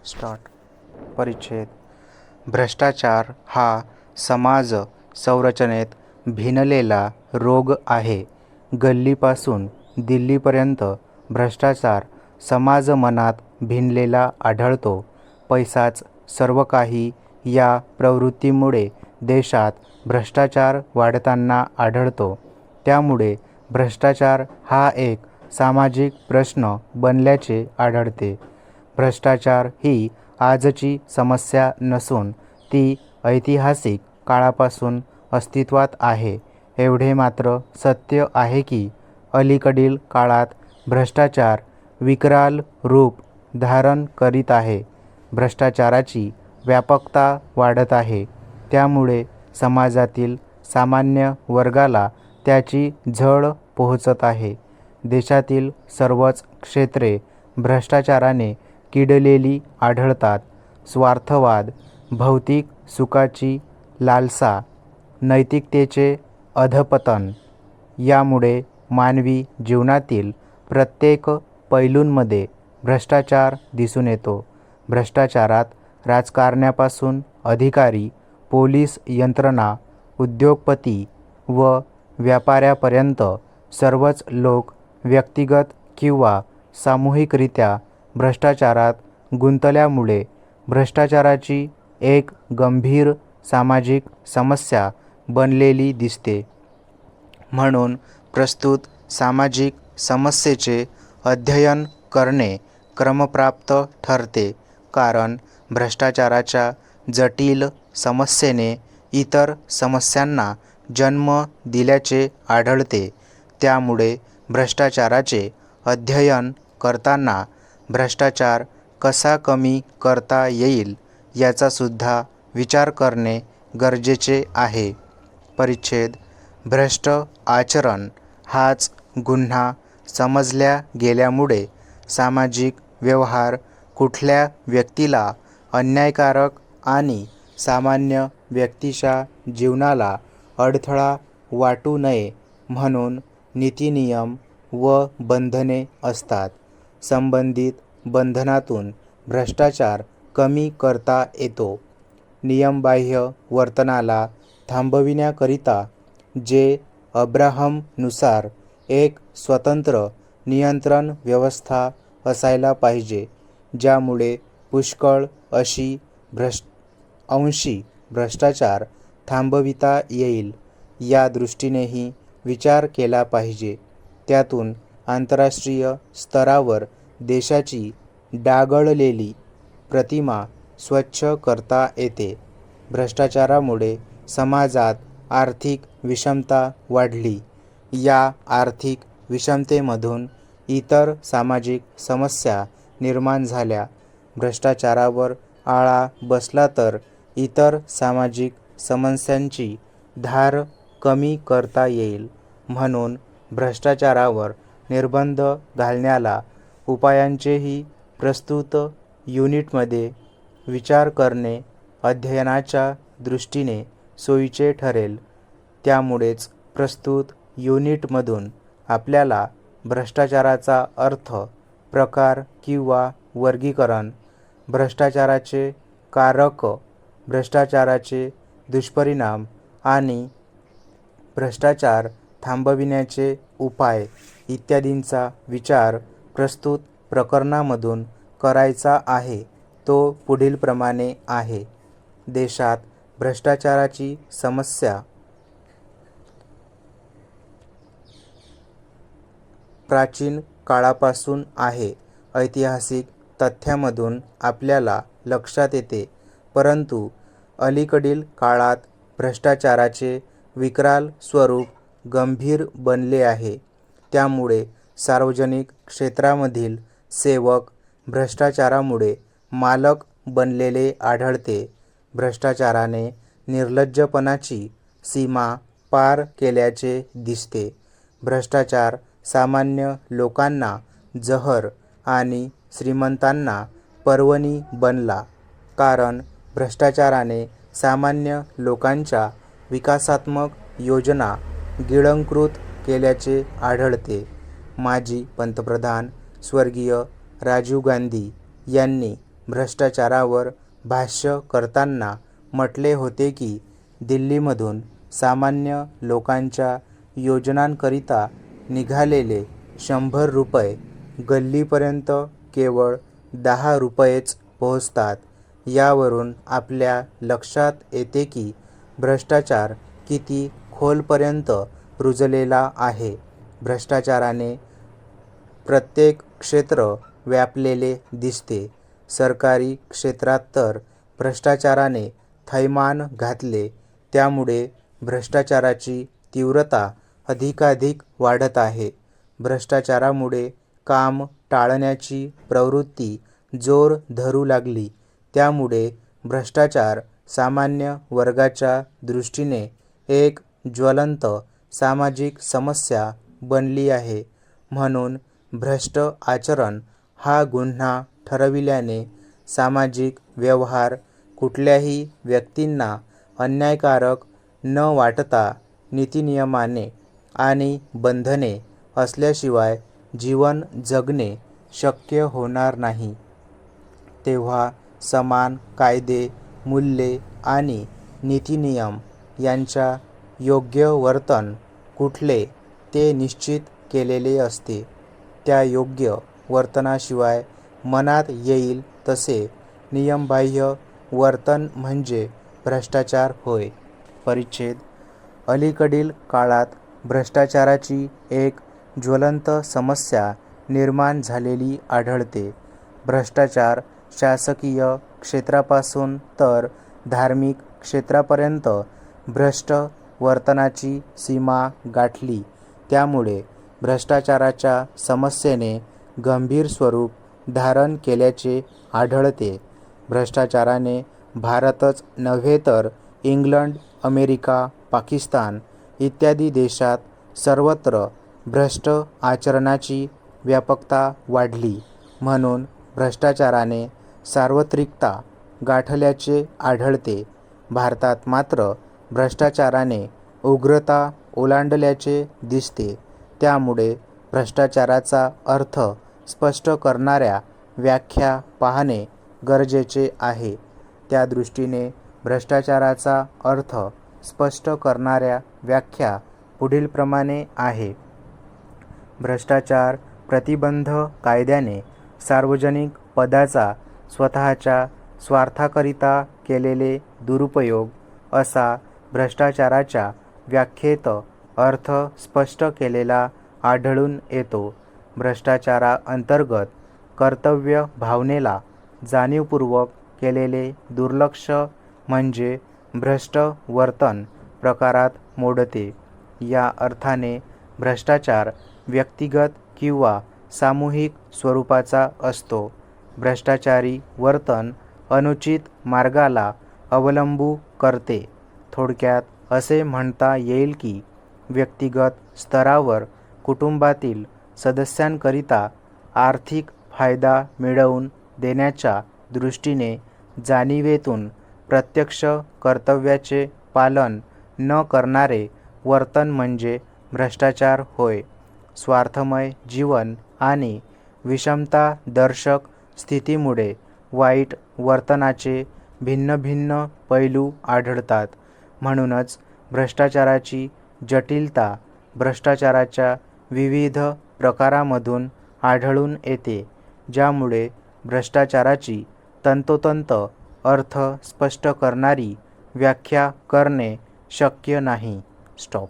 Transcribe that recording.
Start. परिच्छेद. भ्रष्टाचार हा समाज संरचनेत भिनलेला रोग आहे. गल्लीपासून दिल्लीपर्यंत भ्रष्टाचार समाजमनात भिनलेला आढळतो. पैसाच सर्व काही या प्रवृत्तीमुळे देशात भ्रष्टाचार वाढताना आढळतो. त्यामुळे भ्रष्टाचार हा एक सामाजिक प्रश्न बनल्याचे आढळते. भ्रष्टाचार ही आजची समस्या नसून ती ऐतिहासिक काळापासून अस्तित्वात आहे. एवढे मात्र सत्य आहे की अलीकडील काळात भ्रष्टाचार विकराल रूप धारण करीत आहे. भ्रष्टाचाराची व्यापकता वाढत आहे. त्यामुळे समाजातील सामान्य वर्गाला त्याची झळ पोहोचत आहे. देशातील सर्वच क्षेत्रे भ्रष्टाचाराने किडलेली आढळतात. स्वार्थवाद, भौतिक सुखाची लालसा, नैतिकतेचे अधपतन यामुळे मानवी जीवनातील प्रत्येक पैलूंमध्ये भ्रष्टाचार दिसून येतो. भ्रष्टाचारात राजकारण्यापासून अधिकारी, पोलीस यंत्रणा, उद्योगपती व व्यापाऱ्यापर्यंत सर्वच लोक व्यक्तिगत किंवा सामूहिकरित्या भ्रष्टाचारात गुंतल्यामुळे भ्रष्टाचाराची एक गंभीर सामाजिक समस्या बनलेली दिसते. म्हणून प्रस्तुत सामाजिक समस्येचे अध्ययन करणे क्रमप्राप्त ठरते. कारण भ्रष्टाचाराच्या जटिल समस्येने इतर समस्यांना जन्म दिल्याचे आढळते. त्यामुळे भ्रष्टाचाराचे अध्ययन करताना भ्रष्टाचार कसा कमी करता येईल याचासुद्धा विचार करणे गरजेचे आहे. परिच्छेद. भ्रष्ट आचरण हाच गुन्हा समजल्या गेल्यामुळे सामाजिक व्यवहार कुठल्या व्यक्तीला अन्यायकारक आणि सामान्य व्यक्तीच्या जीवनाला अडथळा वाटू नये म्हणून नीतिनियम व बंधने असतात. संबंधित बंधनातून भ्रष्टाचार कमी करता येतो. नियमबाह्य वर्तनाला थांबविण्याकरिता जे अब्राहमनुसार एक स्वतंत्र नियंत्रण व्यवस्था असायला पाहिजे, ज्यामुळे पुष्कळ अंशी भ्रष्टाचार थांबविता येईल, या दृष्टीनेही विचार केला पाहिजे. त्यातून आंतरराष्ट्रीय स्तरावर देशाची डागळलेली प्रतिमा स्वच्छ करता येते. भ्रष्टाचारामुळे समाजात आर्थिक विषमता वाढली. या आर्थिक विषमतेमधून इतर सामाजिक समस्या निर्माण झाल्या. भ्रष्टाचारावर आळा बसला तर इतर सामाजिक समस्यांची धार कमी करता येईल. म्हणून भ्रष्टाचारावर निर्बंध घालण्याला उपायांचेही प्रस्तुत युनिटमध्ये विचार करणे अध्ययनाच्या दृष्टीने सोयीचे ठरेल. त्यामुळेच प्रस्तुत युनिटमधून आपल्याला भ्रष्टाचाराचा अर्थ, प्रकार किंवा वर्गीकरण, भ्रष्टाचाराचे कारक, भ्रष्टाचाराचे दुष्परिणाम आणि भ्रष्टाचार थांबविण्याचे उपाय इत्यादींचा विचार प्रस्तुत प्रकरणामधून करायचा आहे. तो पुढीलप्रमाणे आहे. देशात भ्रष्टाचाराची समस्या प्राचीन काळापासून आहे. ऐतिहासिक तथ्यामधून आपल्याला लक्षात येते. परंतु अलीकडील काळात भ्रष्टाचाराचे विकराल स्वरूप गंभीर बनले आहे. त्यामुळे सार्वजनिक क्षेत्रामधील सेवक भ्रष्टाचारामुळे मालक बनलेले आढळते. भ्रष्टाचाराने निर्लज्जपणाची सीमा पार केल्याचे दिसते. भ्रष्टाचार सामान्य लोकांना जहर आणि श्रीमंतांना पर्वणी बनला. कारण भ्रष्टाचाराने सामान्य लोकांच्या विकासात्मक योजना गिळंकृत केल्याचे आढळते. माजी पंतप्रधान स्वर्गीय राजीव गांधी यांनी भ्रष्टाचारावर भाष्य करताना म्हटले होते की दिल्लीमधून सामान्य लोकांच्या योजनांकरिता निघालेले 100 रुपये गल्लीपर्यंत केवळ 10 रुपयेच पोहोचतात. यावरून आपल्या लक्षात येते की भ्रष्टाचार किती खोलपर्यंत रुजलेला आहे. भ्रष्टाचाराने प्रत्येक क्षेत्र व्यापलेले दिसते. सरकारी क्षेत्रात तर भ्रष्टाचाराने थैमान घातले. त्यामुळे भ्रष्टाचाराची तीव्रता अधिकाधिक वाढत आहे. भ्रष्टाचारामुळे काम टाळण्याची प्रवृत्ती जोर धरू लागली. त्यामुळे भ्रष्टाचार सामान्य वर्गाच्या दृष्टीने एक ज्वलंत सामाजिक समस्या बनली आहे. म्हणून भ्रष्ट आचरण हा गुन्हा ठरविल्याने सामाजिक व्यवहार कुठल्याही व्यक्तींना अन्यायकारक न वाटता नीतिनियमाने आणि बंधने असल्याशिवाय जीवन जगणे शक्य होणार नाही. तेव्हा समान कायदे, मूल्ये आणि नीतिनियम यांच्या योग्य वर्तन कुठले ते निश्चित केलेले असते. त्या योग्य वर्तनाशिवाय मनात येईल तसे नियमबाह्य वर्तन म्हणजे भ्रष्टाचार होय. परिच्छेद. अलीकडील काळात भ्रष्टाचाराची एक ज्वलंत समस्या निर्माण झालेली आढळते. भ्रष्टाचार शासकीय क्षेत्रापासून तर धार्मिक क्षेत्रापर्यंत भ्रष्ट वर्तनाची सीमा गाठली. त्यामुळे भ्रष्टाचाराच्या समस्येने गंभीर स्वरूप धारण केल्याचे आढळते. भ्रष्टाचाराने भारतच नव्हे तर इंग्लंड, अमेरिका, पाकिस्तान इत्यादी देशात सर्वत्र भ्रष्ट आचरणाची व्यापकता वाढली. म्हणून भ्रष्टाचाराने सार्वत्रिकता गाठल्याचे आढळते. भारतात मात्र भ्रष्टाचाराने उग्रता ओलांडल्याचे दिसते. त्यामुळे भ्रष्टाचाराचा अर्थ स्पष्ट करणाऱ्या व्याख्या पाहणे गरजेचे आहे. त्या दृष्टीने भ्रष्टाचाराचा अर्थ स्पष्ट करणाऱ्या व्याख्या पुढीलप्रमाणे आहे. भ्रष्टाचार प्रतिबंध कायद्याने सार्वजनिक पदाचा स्वतःच्या स्वार्थाकरिता केलेले दुरुपयोग असा भ्रष्टाचाराच्या व्याख्येत अर्थ स्पष्ट केलेला आढळून येतो. भ्रष्टाचाराअंतर्गत कर्तव्य भावनेला जाणीवपूर्वक केलेले दुर्लक्ष म्हणजे भ्रष्ट वर्तन प्रकारात मोडते. या अर्थाने भ्रष्टाचार व्यक्तिगत किंवा सामूहिक स्वरूपाचा असतो. भ्रष्टाचारी वर्तन अनुचित मार्गाला अवलंबू करते. थोडक्यात असे म्हणता येईल की व्यक्तिगत स्तरावर कुटुंबातील सदस्यांकरिता आर्थिक फायदा मिळवून देण्याच्या दृष्टीने जाणिवेतून प्रत्यक्ष कर्तव्याचे पालन न करणारे वर्तन म्हणजे भ्रष्टाचार होय. स्वार्थमय जीवन आणि विषमतादर्शक स्थितीमुळे वाईट वर्तनाचे भिन्न भिन्न पैलू आढळतात. म्हणूनच भ्रष्टाचाराची जटिलता भ्रष्टाचाराच्या विविध प्रकारामधून आढळून येते. ज्यामुळे भ्रष्टाचाराची तंतोतंत अर्थ स्पष्ट करणारी व्याख्या करणे शक्य नाही. स्टॉप.